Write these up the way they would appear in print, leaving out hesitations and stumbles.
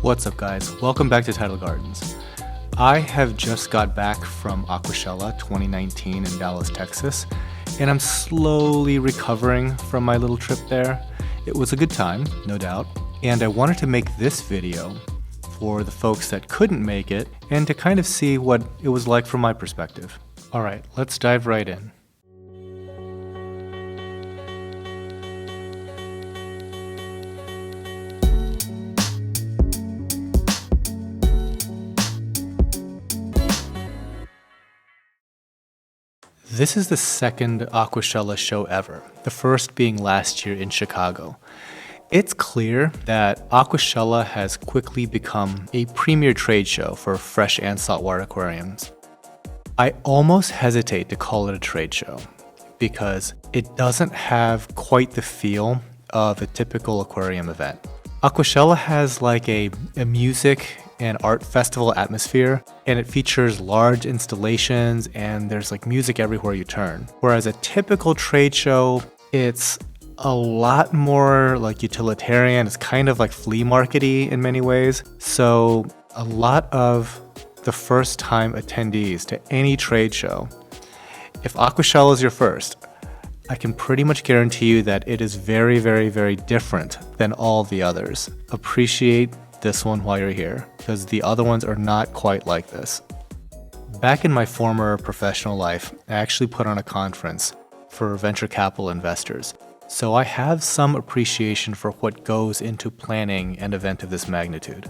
What's up guys, welcome back to Tidal Gardens. I have just got back from Aquashella 2019 in Dallas, Texas, and I'm slowly recovering from my little trip there. It was a good time, no doubt, and I wanted to make this video for the folks that couldn't make it and to kind of see what it was like from my perspective. Alright, let's dive right in. This is the second Aquashella show ever, the first being last year in Chicago. It's clear that Aquashella has quickly become a premier trade show for fresh and saltwater aquariums. I almost hesitate to call it a trade show because it doesn't have quite the feel of a typical aquarium event. Aquashella has like a music and art festival atmosphere, and it features large installations and there's like music everywhere you turn. Whereas a typical trade show, it's a lot more like utilitarian. It's kind of like flea market-y in many ways. So a lot of the first time attendees to any trade show, if Aquashella is your first, I can pretty much guarantee you that it is very, very, very different than all the others. Appreciate this one while you're here, because the other ones are not quite like this. Back in my former professional life, I actually put on a conference for venture capital investors, so I have some appreciation for what goes into planning an event of this magnitude.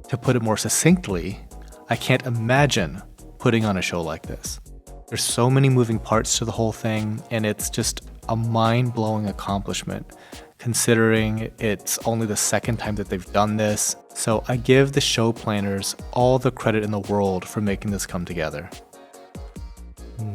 To put it more succinctly, I can't imagine putting on a show like this. There's so many moving parts to the whole thing, and it's just a mind-blowing accomplishment considering it's only the second time that they've done this. So I give the show planners all the credit in the world for making this come together.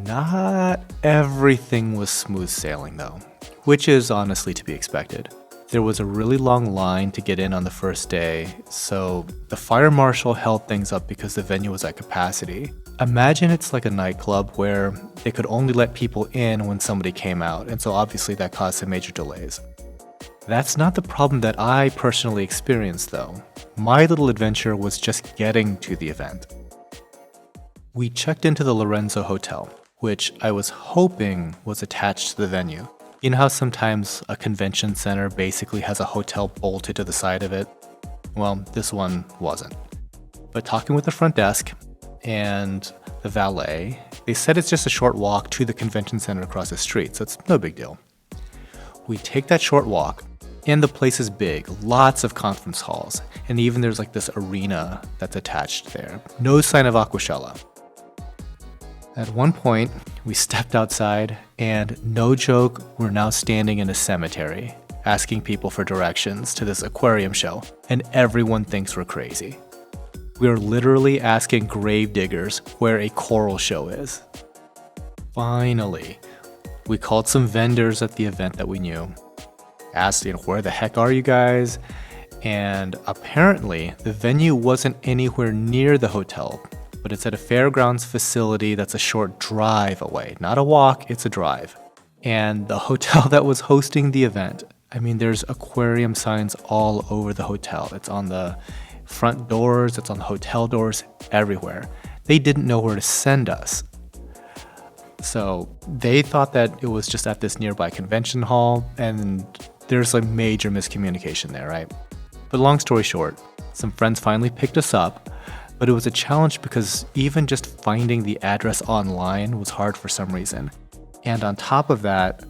Not everything was smooth sailing though, which is honestly to be expected. There was a really long line to get in on the first day, so the fire marshal held things up because the venue was at capacity. Imagine it's like a nightclub where they could only let people in when somebody came out, and so obviously that caused some major delays. That's not the problem that I personally experienced though. My little adventure was just getting to the event. We checked into the Lorenzo Hotel, which I was hoping was attached to the venue. You know how sometimes a convention center basically has a hotel bolted to the side of it? Well, this one wasn't. But talking with the front desk and the valet, they said it's just a short walk to the convention center across the street, so it's no big deal. We take that short walk, and the place is big, lots of conference halls, and even there's like this arena that's attached there. No sign of Aquashella. At one point, we stepped outside, and no joke, we're now standing in a cemetery, asking people for directions to this aquarium show, and everyone thinks we're crazy. We are literally asking grave diggers where a coral show is. Finally, we called some vendors at the event that we knew, asked, where the heck are you guys? And apparently, the venue wasn't anywhere near the hotel, but it's at a fairgrounds facility that's a short drive away. Not a walk, it's a drive. And the hotel that was hosting the event, there's aquarium signs all over the hotel. It's on the front doors, it's on the hotel doors, everywhere. They didn't know where to send us. So they thought that it was just at this nearby convention hall, and there's a major miscommunication there, right? But long story short, some friends finally picked us up, but it was a challenge because even just finding the address online was hard for some reason. And on top of that,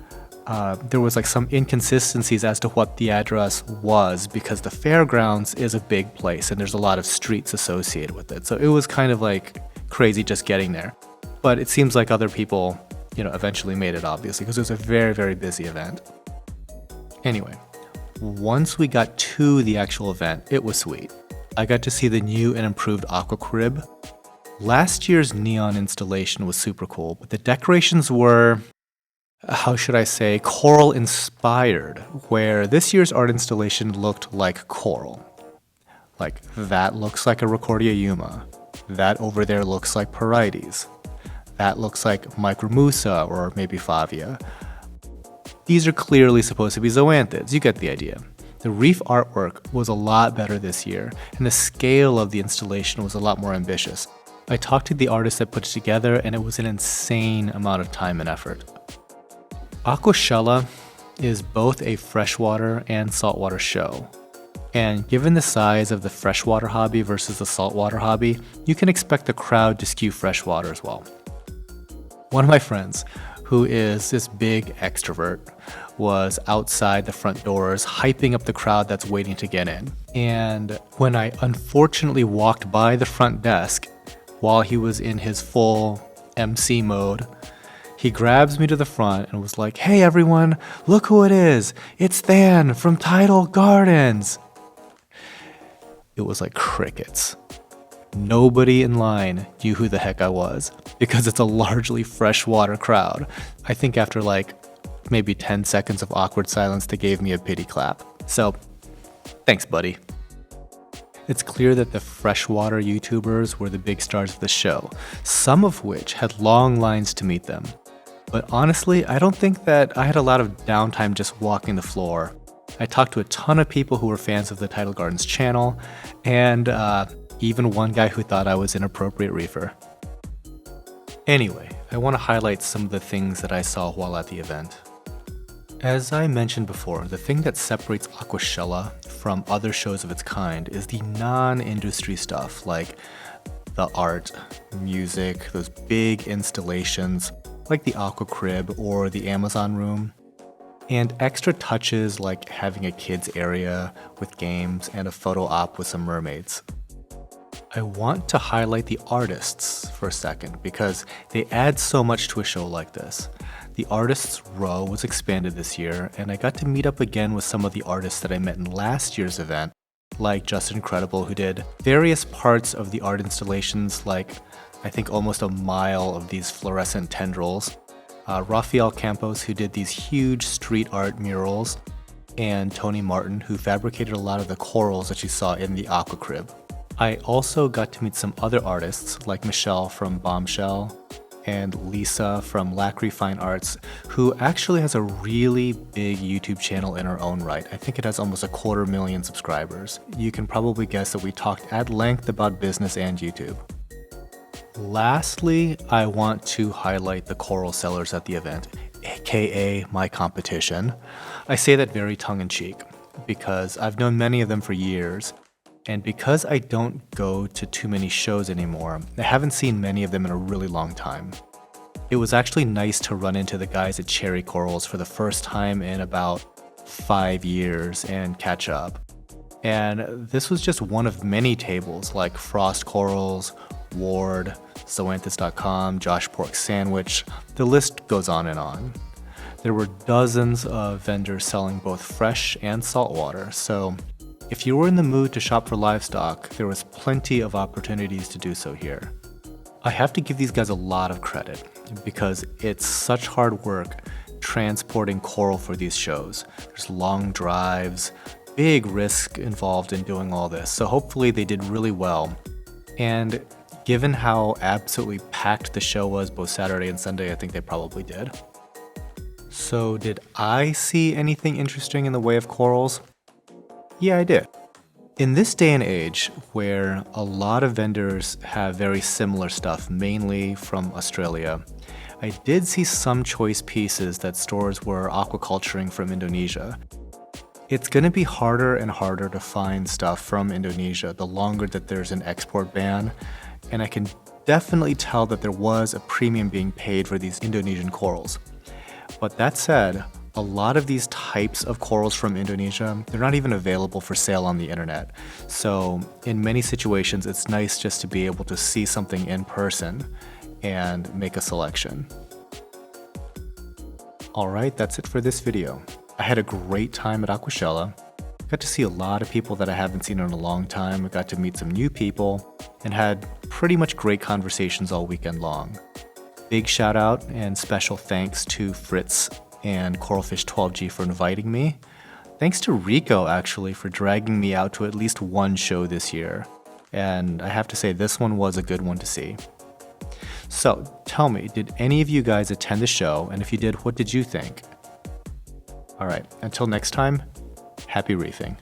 there was like some inconsistencies as to what the address was because the fairgrounds is a big place and there's a lot of streets associated with it. So it was kind of like crazy just getting there. But it seems like other people, eventually made it, obviously, because it was a very, very busy event. Anyway, once we got to the actual event, it was sweet. I got to see the new and improved aqua crib. Last year's neon installation was super cool, but the decorations were, how should I say, coral inspired, where this year's art installation looked like coral. Like, that looks like a Recordia Yuma. That over there looks like Porites. That looks like Micromusa or maybe Favia. These are clearly supposed to be zoanthids, you get the idea. The reef artwork was a lot better this year, and the scale of the installation was a lot more ambitious. I talked to the artist that put it together, and it was an insane amount of time and effort. Aquashella is both a freshwater and saltwater show. And given the size of the freshwater hobby versus the saltwater hobby, you can expect the crowd to skew freshwater as well. One of my friends, who is this big extrovert, was outside the front doors hyping up the crowd that's waiting to get in. And when I unfortunately walked by the front desk while he was in his full MC mode, he grabs me to the front and was like, "Hey everyone, look who it is! It's Than from Tidal Gardens!" It was like crickets. Nobody in line knew who the heck I was because it's a largely freshwater crowd. I think after like maybe 10 seconds of awkward silence, they gave me a pity clap. So, thanks, buddy. It's clear that the freshwater YouTubers were the big stars of the show, some of which had long lines to meet them. But honestly, I don't think that I had a lot of downtime just walking the floor. I talked to a ton of people who were fans of the Tidal Gardens channel, and even one guy who thought I was an inappropriate reefer. Anyway, I want to highlight some of the things that I saw while at the event. As I mentioned before, the thing that separates Aquashella from other shows of its kind is the non-industry stuff like the art, music, those big installations like the Aqua Crib or the Amazon Room, and extra touches like having a kids area with games and a photo op with some mermaids. I want to highlight the artists for a second because they add so much to a show like this. The artists row was expanded this year, and I got to meet up again with some of the artists that I met in last year's event, like Justin Incredible, who did various parts of the art installations, like I think almost a mile of these fluorescent tendrils, Rafael Campos, who did these huge street art murals, and Tony Martin, who fabricated a lot of the corals that you saw in the Aqua Crib. I also got to meet some other artists like Michelle from Bombshell and Lisa from Lacquery Fine Arts, who actually has a really big YouTube channel in her own right. I think it has almost 250,000 subscribers. You can probably guess that we talked at length about business and YouTube. Lastly, I want to highlight the coral sellers at the event, aka my competition. I say that very tongue-in-cheek because I've known many of them for years, and because I don't go to too many shows anymore, I haven't seen many of them in a really long time. It was actually nice to run into the guys at Cherry Corals for the first time in about 5 years and catch up. And this was just one of many tables like Frost Corals, Ward, Zoanthus.com, Josh Pork Sandwich, the list goes on and on. There were dozens of vendors selling both fresh and saltwater, so if you were in the mood to shop for livestock, there was plenty of opportunities to do so here. I have to give these guys a lot of credit because it's such hard work transporting coral for these shows. There's long drives, big risk involved in doing all this, so hopefully they did really well. And given how absolutely packed the show was both Saturday and Sunday, I think they probably did. So did I see anything interesting in the way of corals? Yeah, I did. In this day and age, where a lot of vendors have very similar stuff, mainly from Australia, I did see some choice pieces that stores were aquaculturing from Indonesia. It's going to be harder and harder to find stuff from Indonesia the longer that there's an export ban, and I can definitely tell that there was a premium being paid for these Indonesian corals. But that said, a lot of these types of corals from Indonesia, they're not even available for sale on the internet. So in many situations, it's nice just to be able to see something in person and make a selection. Alright, that's it for this video. I had a great time at Aquashella. Got to see a lot of people that I haven't seen in a long time. I got to meet some new people and had pretty much great conversations all weekend long. Big shout out and special thanks to Fritz and Coralfish12G for inviting me. Thanks to Rico actually for dragging me out to at least one show this year. And I have to say this one was a good one to see. So tell me, did any of you guys attend the show? And if you did, what did you think? Alright, until next time, Happy reefing.